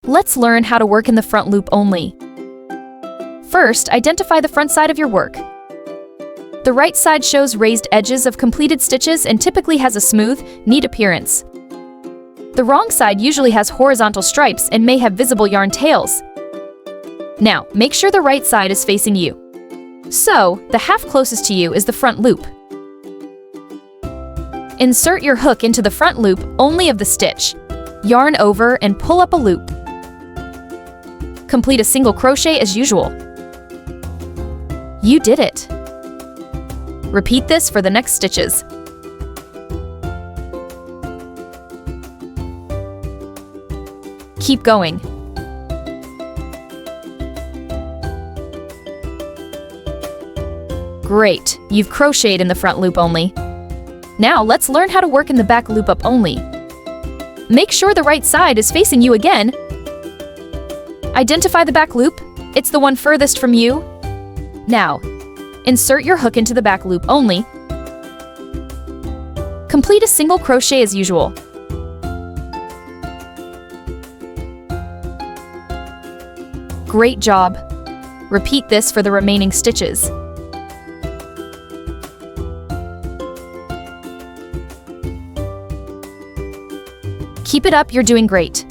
Let's learn how to work in the front loop only. First, identify the front side of your work. The right side shows raised edges of completed stitches and typically has a smooth, neat appearance. The wrong side usually has horizontal stripes and may have visible yarn tails. Now, make sure the right side is facing you. So, the half closest to you is the front loop. Insert your hook into the front loop only of the stitch. Yarn over and pull up a loop. Complete a single crochet as usual. You did it! Repeat this for the next stitches. Keep going. Great! You've crocheted in the front loop only. Now let's learn how to work in the back loop up only. Make sure the right side is facing you again. Identify the back loop. It's the one furthest from you. Now, insert your hook into the back loop only. Complete a single crochet as usual. Great job! Repeat this for the remaining stitches. Keep it up, you're doing great.